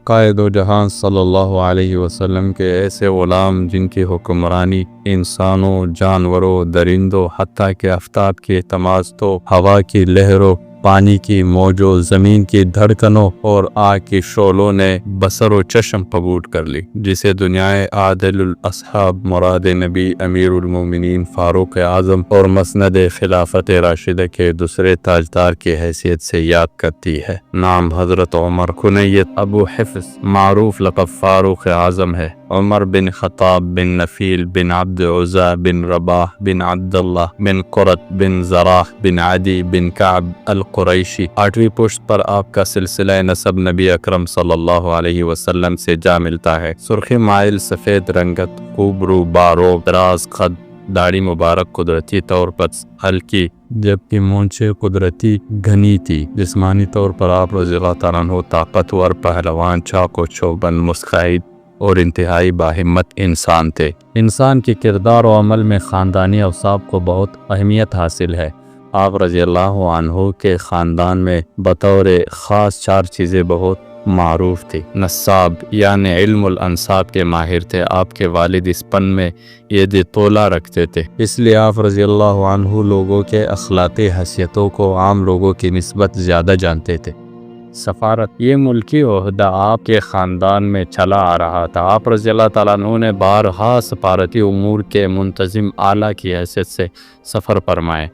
قائد و جہاں صلی اللہ علیہ وسلم کے ایسے غلام جن کی حکمرانی انسانوں، جانوروں، درندوں، حتیٰ کہ آفتاب کی تمازتوں، ہوا کی لہروں، پانی کی موجوں، زمین کی دھڑکنوں اور آگ کی شعلوں نے بصر و چشم قبول کر لی، جسے دنیائے عادل الاصحاب مراد نبی امیر المومنین فاروق اعظم اور مسند خلافت راشدہ کے دوسرے تاجدار کی حیثیت سے یاد کرتی ہے۔ نام حضرت عمر، کنیت ابو حفص، معروف لقب فاروق اعظم ہے۔ عمر بن خطاب بن نفیل بن عبد عزہ بن رباح بن عبداللہ بن قرط بن زراح بن عدی بن کعب القریشی۔ 8ویں پشت پر آپ کا سلسلہ نسب نبی اکرم صلی اللہ علیہ وسلم سے جا ملتا ہے۔ سرخی مائل سفید رنگت، خوب رو بارو، دراز قد، داڑھی مبارک قدرتی طور پر ہلکی جبکہ مونچھیں قدرتی گھنی تھی۔ جسمانی طور پر آپ رضی اللہ تعالیٰ عنہ طاقتور پہلوان، چاق و چوبند، مستعد اور انتہائی باہمت انسان تھے۔ انسان کے کردار و عمل میں خاندانی اوصاف کو بہت اہمیت حاصل ہے۔ آپ رضی اللہ عنہ کے خاندان میں بطور خاص 4 چیزیں بہت معروف تھی۔ نصاب یعنی علم الانصاب کے ماہر تھے۔ آپ کے والد اس پن میں ید طولہ رکھتے تھے، اس لیے آپ رضی اللہ عنہ لوگوں کے اخلاقی حیثیتوں کو عام لوگوں کی نسبت زیادہ جانتے تھے۔ سفارت، یہ ملکی عہدہ آپ کے خاندان میں چلا آ رہا تھا۔ آپ رضی اللہ تعالیٰ عنہ نے بارہا سفارتی امور کے منتظم اعلیٰ کی حیثیت سے سفر فرمائے۔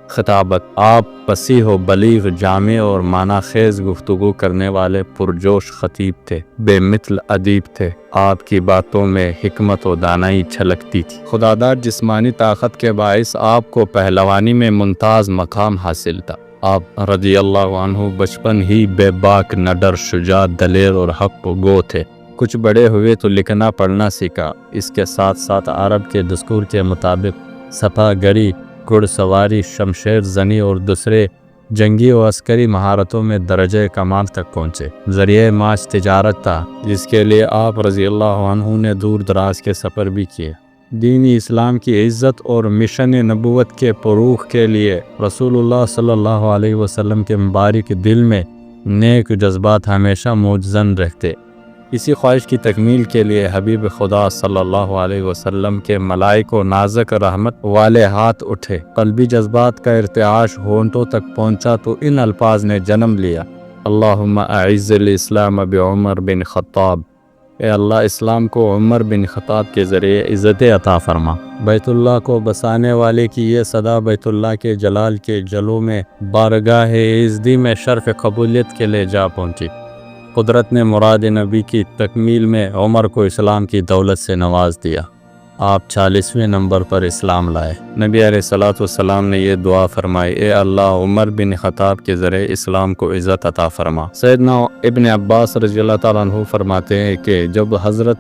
خطابت، آپ فصیح و بلیغ، جامع اور معنی خیز گفتگو کرنے والے پرجوش خطیب تھے، بے مثل ادیب تھے۔ آپ کی باتوں میں حکمت و دانائی چھلکتی تھی۔ خداداد جسمانی طاقت کے باعث آپ کو پہلوانی میں ممتاز مقام حاصل تھا۔ آپ رضی اللہ عنہ بچپن ہی بے باک، نڈر، شجاع، دلیر اور حق گو تھے۔ کچھ بڑے ہوئے تو لکھنا پڑھنا سیکھا۔ اس کے ساتھ ساتھ عرب کے دستور کے مطابق سپاہ گری، گھڑ سواری، شمشیر زنی اور دوسرے جنگی و عسکری مہارتوں میں درجہ کمال تک پہنچے۔ ذریعہ معاش تجارت تھا، جس کے لیے آپ رضی اللہ عنہ نے دور دراز کے سفر بھی کیے۔ دین اسلام کی عزت اور مشن نبوت کے فروغ کے لیے رسول اللہ صلی اللہ علیہ وسلم کے مبارک دل میں نیک جذبات ہمیشہ موجزن رہتے۔ اسی خواہش کی تکمیل کے لیے حبیب خدا صلی اللہ علیہ وسلم کے ملائک و نازک رحمت والے ہاتھ اٹھے۔ قلبی جذبات کا ارتعاش ہونٹوں تک پہنچا تو ان الفاظ نے جنم لیا: اللہم اعز الاسلام بعمر بن خطاب۔ اے اللہ، اسلام کو عمر بن خطاب کے ذریعے عزت عطا فرما۔ بیت اللہ کو بسانے والے کی یہ صدا بیت اللہ کے جلال کے جلو میں بارگاہ عزدی میں شرف قبولیت کے لے جا پہنچی۔ قدرت نے مراد نبی کی تکمیل میں عمر کو اسلام کی دولت سے نواز دیا۔ آپ 40ویں نمبر پر اسلام لائے۔ نبی علیہ الصلوۃ والسلام نے یہ دعا فرمائی: اے اللہ، عمر بن خطاب کے ذریعے اسلام کو عزت عطا فرما۔ سیدنا ابن عباس رضی اللہ تعالیٰ عنہ فرماتے ہیں کہ جب حضرت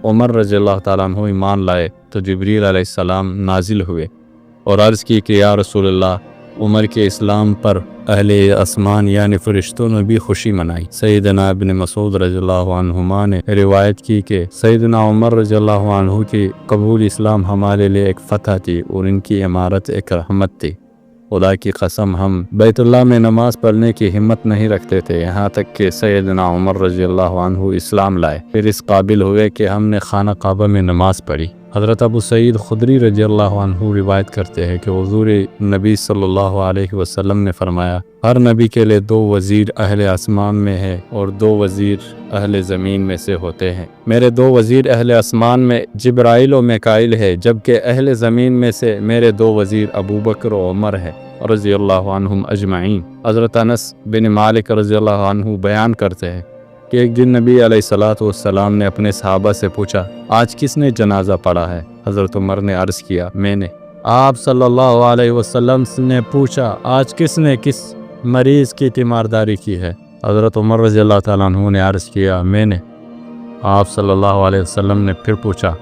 عمر رضی اللہ تعالیٰ عنہ ایمان لائے تو جبریل علیہ السلام نازل ہوئے اور عرض کی کہ یا رسول اللہ، عمر کے اسلام پر اہل آسمان یعنی فرشتوں نے بھی خوشی منائی۔ سیدنا ابن مسعود رضی اللہ عنہما نے روایت کی کہ سیدنا عمر رضی اللہ عنہ کی قبول اسلام ہمارے لیے ایک فتح تھی اور ان کی امارت ایک رحمت تھی۔ خدا کی قسم، ہم بیت اللہ میں نماز پڑھنے کی ہمت نہیں رکھتے تھے، یہاں تک کہ سیدنا عمر رضی اللہ عنہ اسلام لائے، پھر اس قابل ہوئے کہ ہم نے خانہ کعبہ میں نماز پڑھی۔ حضرت ابو سعید خدری رضی اللہ عنہ روایت کرتے ہیں کہ حضور نبی صلی اللہ علیہ وسلم نے فرمایا: ہر نبی کے لیے 2 وزیر اہل آسمان میں ہے اور 2 وزیر اہل زمین میں سے ہوتے ہیں۔ میرے 2 وزیر اہل آسمان میں جبرائیل و میکائیل ہے، جبکہ اہل زمین میں سے میرے 2 وزیر ابوبکر و عمر ہے رضی اللہ عنہم اجمعین۔ حضرت انس بن مالک رضی اللہ عنہ بیان کرتے ہیں کہ ایک دن نبی علیہ الصلوۃ والسلام نے اپنے صحابہ سے پوچھا: آج کس نے جنازہ پڑھا ہے؟ حضرت عمر نے عرض کیا: میں نے۔ آپ صلی اللہ علیہ وسلم نے پوچھا: آج کس نے کس مریض کی تیمارداری کی ہے؟ حضرت عمر رضی اللہ تعالیٰ عنہ نے عرض کیا: میں نے۔ آپ صلی اللہ علیہ وسلم نے پھر پوچھا: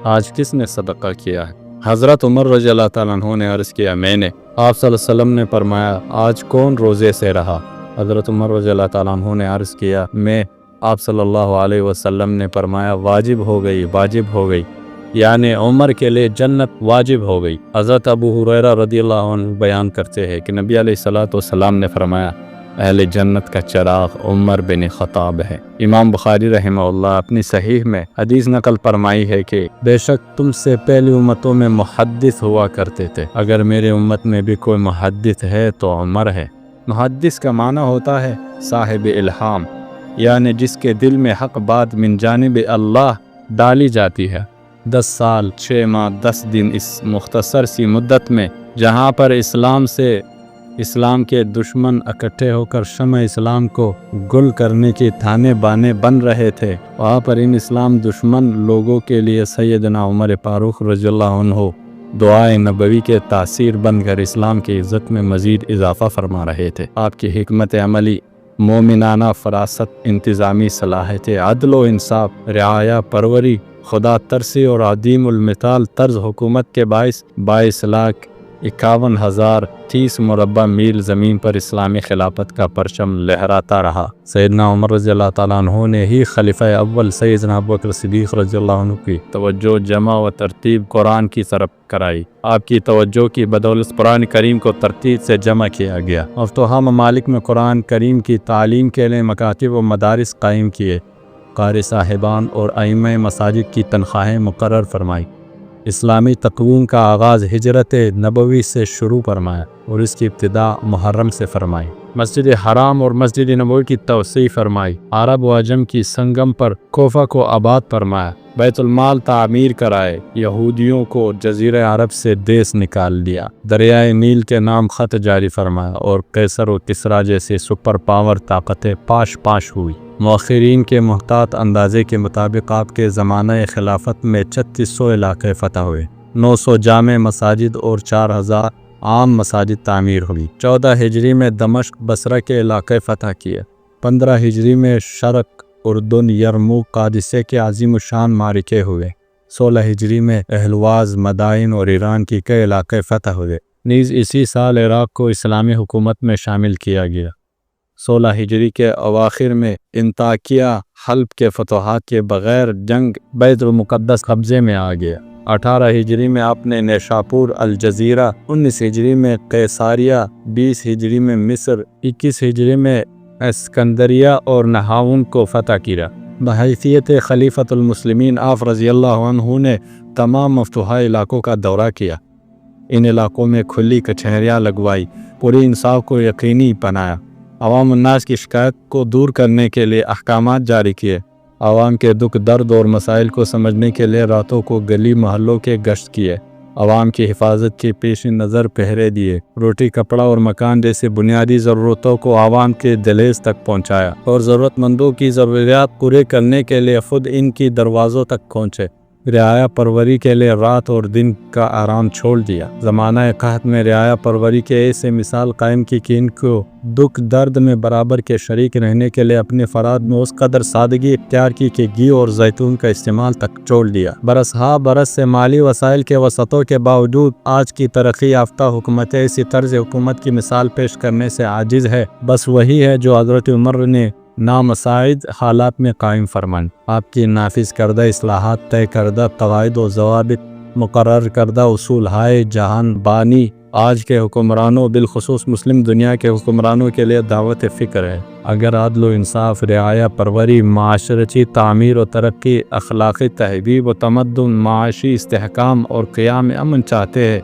آج کس نے صدقہ کیا ہے؟ حضرت عمر رضی اللہ تعالیٰ عنہ نے عرض کیا: میں نے۔ آپ صلی اللہ علیہ وسلم نے فرمایا: آج کون روزے سے رہا؟ حضرت عمر رضی اللہ تعالیٰ عنہ نے عرض کیا: میں۔ آپ صلی اللہ علیہ وسلم نے فرمایا: واجب ہو گئی، واجب ہو گئی، یعنی عمر کے لیے جنت واجب ہو گئی۔ حضرت ابو ہریرہ رضی اللہ عنہ بیان کرتے ہیں کہ نبی علیہ الصلوۃ والسلام نے فرمایا: اہل جنت کا چراغ عمر بن خطاب ہے۔ امام بخاری رحمہ اللہ اپنی صحیح میں حدیث نقل فرمائی ہے کہ بے شک تم سے پہلی امتوں میں محدث ہوا کرتے تھے، اگر میرے امت میں بھی کوئی محدث ہے تو عمر ہے۔ محدث کا معنی ہوتا ہے صاحب الہام، یعنی جس کے دل میں حق بات من جانب اللہ ڈالی جاتی ہے۔ 10 سال 6 ماہ 10 دن اس مختصر سی مدت میں جہاں پر اسلام کے دشمن اکٹھے ہو کر شمع اسلام کو گل کرنے کی تھانے بانے بن رہے تھے، وہاں پر ان اسلام دشمن لوگوں کے لیے سیدنا عمر فاروق رضی اللہ عنہ دعائے نبوی کے تاثیر بن کر اسلام کی عزت میں مزید اضافہ فرما رہے تھے۔ آپ کی حکمت عملی، مومنانہ فراست، انتظامی صلاحیت، عدل و انصاف، رعایا پروری، خدا ترسی اور عدیم المثال طرز حکومت کے باعث 22,51,030 مربع میل زمین پر اسلامی خلافت کا پرچم لہراتا رہا۔ سیدنا عمر رضی اللہ تعالیٰ عنہ نے ہی خلیفہ اول سیدنا ابوبکر صدیق رضی اللہ عنہ کی توجہ جمع و ترتیب قرآن کی طرف کرائی۔ آپ کی توجہ کی بدولت قرآن کریم کو ترتیب سے جمع کیا گیا۔ مفتوحہ ممالک میں قرآن کریم کی تعلیم کے لیے مکاتب و مدارس قائم کیے، قاری صاحبان اور ائمہ مساجد کی تنخواہیں مقرر فرمائی۔ اسلامی تقویم کا آغاز ہجرت نبوی سے شروع فرمایا اور اس کی ابتدا محرم سے فرمائی۔ مسجد حرام اور مسجد نبوی کی توسیع فرمائی۔ عرب و عجم کی سنگم پر کوفہ کو آباد فرمایا۔ بیت المال تعمیر کرائے۔ یہودیوں کو جزیرہ عرب سے دیس نکال دیا۔ دریائے نیل کے نام خط جاری فرمایا اور قیصر و کسریٰ جیسے سپر پاور طاقتیں پاش ہوئی۔ مؤخرین کے محتاط اندازے کے مطابق آپ کے زمانہ خلافت میں 3600 علاقے فتح ہوئے، 900 جامع مساجد اور 4000 عام مساجد تعمیر ہوئی۔ 14 ہجری میں دمشق بصرہ کے علاقے فتح کیے۔ 15 ہجری میں شرق اردن یرموک قادسیہ کے عظیم الشان معرکے ہوئے۔ 16 ہجری میں اہلواز مدائن اور ایران کی کئی علاقے فتح ہوئے۔ نیز اسی سال عراق کو اسلامی حکومت میں شامل کیا گیا۔ 16 ہجری کے اواخر میں انطاکیہ حلب کے فتوحات کے بغیر جنگ بیت المقدس قبضے میں آ گیا۔ 18 ہجری میں آپ نے نیشاپور الجزیرہ، 19 ہجری میں قیصاریہ، 20 ہجری میں مصر، 21 ہجری میں اسکندریہ اور نہاون کو فتح کیا۔ بحیثیت خلیفۃ المسلمین آپ رضی اللہ عنہ نے تمام مفتوحہ علاقوں کا دورہ کیا۔ ان علاقوں میں کھلی کچہریاں لگوائی، پوری انصاف کو یقینی بنایا، عوام الناس کی شکایت کو دور کرنے کے لیے احکامات جاری کیے، عوام کے دکھ درد اور مسائل کو سمجھنے کے لیے راتوں کو گلی محلوں کے گشت کیے، عوام کی حفاظت کے پیش نظر پہرے دیے، روٹی کپڑا اور مکان جیسے بنیادی ضرورتوں کو عوام کے دہلیز تک پہنچایا اور ضرورت مندوں کی ضروریات پورے کرنے کے لیے خود ان کی دروازوں تک پہنچے۔ رعایا پروری کے لیے رات اور دن کا آرام چھوڑ دیا۔ زمانہ قحط میں رعایا پروری کے ایسے مثال قائم کی کہ ان کو دکھ درد میں برابر کے شریک رہنے کے لیے اپنے فراد میں اس قدر سادگی اختیار کی کہ گھی اور زیتون کا استعمال تک چھوڑ دیا۔ برس ہا برس سے مالی وسائل کے وسعتوں کے باوجود آج کی ترقی یافتہ حکومتیں اسی طرز حکومت کی مثال پیش کرنے سے عاجز ہے۔ بس وہی ہے جو حضرت عمر نے نامساعد حالات میں قائم فرمائیں۔ آپ کی نافذ کردہ اصلاحات، طے کردہ قواعد و ضوابط، مقرر کردہ اصول ہائے جہان بانی آج کے حکمرانوں بالخصوص مسلم دنیا کے حکمرانوں کے لیے دعوت فکر ہے۔ اگر عدل و انصاف، رعایا پروری، معاشرتی تعمیر و ترقی، اخلاقی تہذیب و تمدن، معاشی استحکام اور قیام امن چاہتے ہیں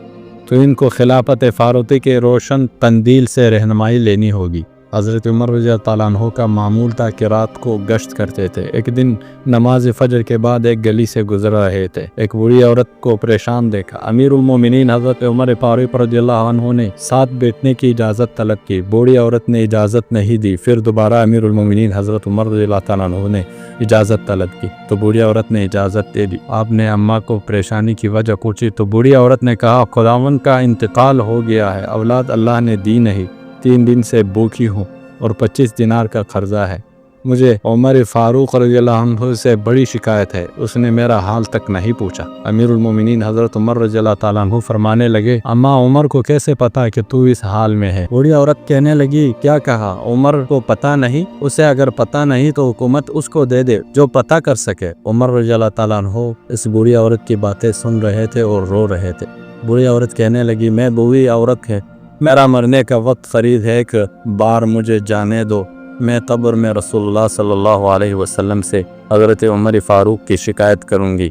تو ان کو خلافت فاروقی کے روشن قندیل سے رہنمائی لینی ہوگی۔ حضرت عمر رضی اللہ عنہ کا معمول تھا کہ رات کو گشت کرتے تھے۔ ایک دن نماز فجر کے بعد ایک گلی سے گزر رہے تھے، ایک بوڑھی عورت کو پریشان دیکھا۔ امیر المومنین حضرت عمر فاروق رضی اللہ عنہ نے ساتھ بیٹھنے کی اجازت طلب کی، بوڑھی عورت نے اجازت نہیں دی۔ پھر دوبارہ امیر المومنین حضرت عمر رضی اللہ عنہ نے اجازت طلب کی تو بوڑھی عورت نے اجازت دے دی۔ آپ نے اماں کو پریشانی کی وجہ پوچھی تو بوڑھی عورت نے کہا، خداوند کا انتقال ہو گیا ہے، اولاد اللہ نے دی نہیں، 3 دن سے بھوکی ہوں اور 25 دینار کا قرضہ ہے۔ مجھے عمر فاروق رضی اللہ عنہ سے بڑی شکایت ہے، اس نے میرا حال تک نہیں پوچھا۔ امیر المومنین حضرت عمر رضی اللہ تعالیٰ عنہ فرمانے لگے، اماں عمر کو کیسے پتا کہ تو اس حال میں ہے؟ بوڑھی عورت کہنے لگی، کیا کہا؟ عمر کو پتا نہیں؟ اسے اگر پتا نہیں تو حکومت اس کو دے دے جو پتا کر سکے۔ عمر رضی اللہ تعالیٰ عنہ اس بوڑھی عورت کی باتیں سن رہے تھے اور رو رہے تھے۔ بوڑھی عورت کہنے لگی، میں بوڑھی عورت ہے، میرا مرنے کا وقت قریب ہے، ایک بار مجھے جانے دو۔ میں قبر میں رسول اللہ صلی اللہ علیہ وسلم سے حضرت عمر فاروق کی شکایت کروں گی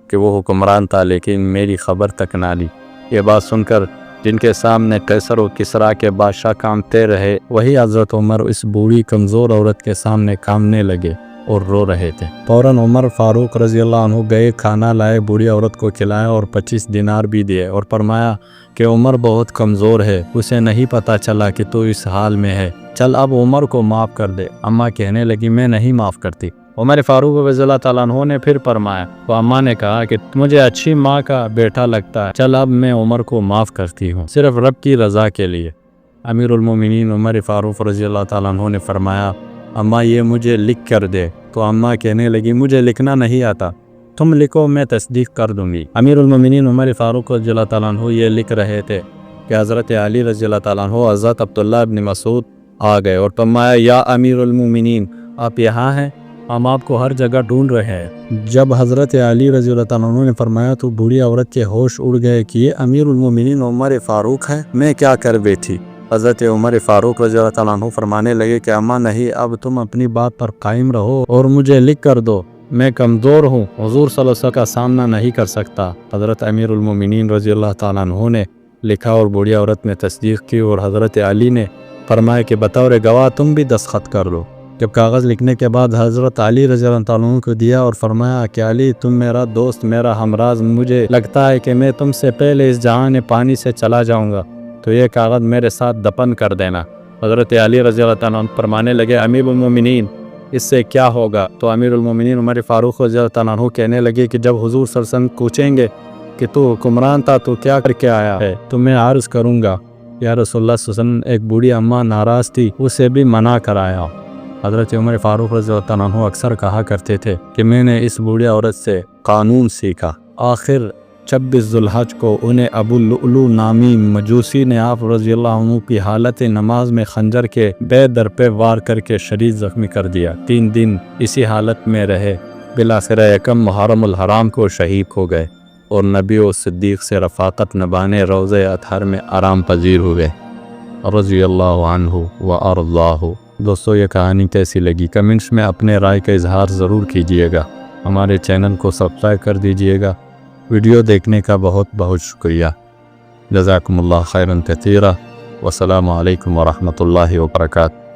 کہ وہ حکمران تھا لیکن میری خبر تک نہ لی۔ یہ بات سن کر جن کے سامنے قیصر و کسریٰ کے بادشاہ کامتے رہے، وہی حضرت عمر اس بوڑھی کمزور عورت کے سامنے کامنے لگے اور رو رہے تھے۔ فوراً عمر فاروق رضی اللہ عنہ گئے، کھانا لائے، بوڑھی عورت کو کھلایا اور 25 دینار بھی دیے اور فرمایا کہ عمر بہت کمزور ہے، اسے نہیں پتہ چلا کہ تو اس حال میں ہے، چل اب عمر کو معاف کر دے۔ اماں کہنے لگی میں نہیں معاف کرتی۔ عمر فاروق رضی اللہ تعالیٰ عنہ نے پھر فرمایا تو اماں نے کہا کہ مجھے اچھی ماں کا بیٹا لگتا ہے، چل اب میں عمر کو معاف کرتی ہوں صرف رب کی رضا کے لیے۔ امیر المومنین عمر فاروق رضی اللہ تعالیٰ عنہ نے فرمایا اماں یہ مجھے لکھ کر دے، تو اماں کہنے لگی مجھے لکھنا نہیں آتا، تم لکھو میں تصدیق کر دوں گی۔ امیر المومنین عمر فاروق رضی اللہ تعالیٰ عنہ یہ لکھ رہے تھے کہ حضرت علی رضی اللہ تعالیٰ عنہ حضرت عبداللہ ابن مسعود آ گئے اور فرمایا یا امیر المومنین آپ یہاں ہیں، ہم آپ کو ہر جگہ ڈھونڈ رہے ہیں۔ جب حضرت علی رضی اللہ تعالیٰ عنہ نے فرمایا تو بوڑھی عورت کے ہوش اڑ گئے کہ یہ امیر المومنین عمر فاروق ہے، میں کیا کر بیٹھی۔ حضرت عمر فاروق رضی اللہ تعالیٰ عنہ فرمانے لگے کہ اماں نہیں، اب تم اپنی بات پر قائم رہو اور مجھے لکھ کر دو، میں کمزور ہوں، حضور صلی اللہ علیہ وسلم کا سامنا نہیں کر سکتا۔ حضرت امیر المومنین رضی اللہ تعالیٰ عنہ نے لکھا اور بوڑھی عورت نے تصدیق کی اور حضرت علی نے فرمایا کہ بطور گواہ تم بھی دستخط کر لو۔ جب کاغذ لکھنے کے بعد حضرت علی رضی اللہ تعالیٰ عنہ کو دیا اور فرمایا کہ علی تم میرا دوست، میرا ہمراز، مجھے لگتا ہے کہ میں تم سے پہلے اس جہان پانی سے چلا جاؤں گا، تو یہ کاغذ میرے ساتھ دفن کر دینا۔ حضرت علی رضی اللہ تعالیٰ عنہ فرمانے لگے امیر المومنین اس سے کیا ہوگا؟ تو امیر المومنین عمر فاروق رضی اللہ تعالیٰ عنہ کہنے لگے کہ جب حضور صلی اللہ علیہ وسلم پوچھیں گے کہ تو حکمران تھا تو کیا کر کے آیا ہے، تو میں عرض کروں گا یا رسول اللہ صلی اللہ علیہ وسلم ایک بوڑھی اماں ناراض تھی، اسے بھی منع کرایا۔ حضرت عمر فاروق رضی اللہ تعالیٰ عنہ اکثر کہا کرتے تھے کہ میں نے اس بوڑھی عورت سے قانون سیکھا۔ آخر 26 ذوالحج کو انہیں ابو لؤلؤ نامی مجوسی نے آپ رضی اللہ عنہ کی حالت نماز میں خنجر کے بے در پہ وار کر کے شدید زخمی کر دیا۔ 3 دن اسی حالت میں رہے، بالآخر یکم محرم الحرام کو شہید ہو گئے اور نبی و صدیق سے رفاقت نبھانے روضہ اطہر میں آرام پذیر ہوئے رضی اللہ عنہ و ارضاہ۔ دوستو یہ کہانی کیسی لگی کمنٹس میں اپنے رائے کا اظہار ضرور کیجیے گا، ہمارے چینل کو سبسکرائب کر دیجیے گا۔ ویڈیو دیکھنے کا بہت بہت شکریہ۔ جزاکم اللہ خیرا کثیرا، والسلام علیکم ورحمۃ اللہ وبرکاتہ۔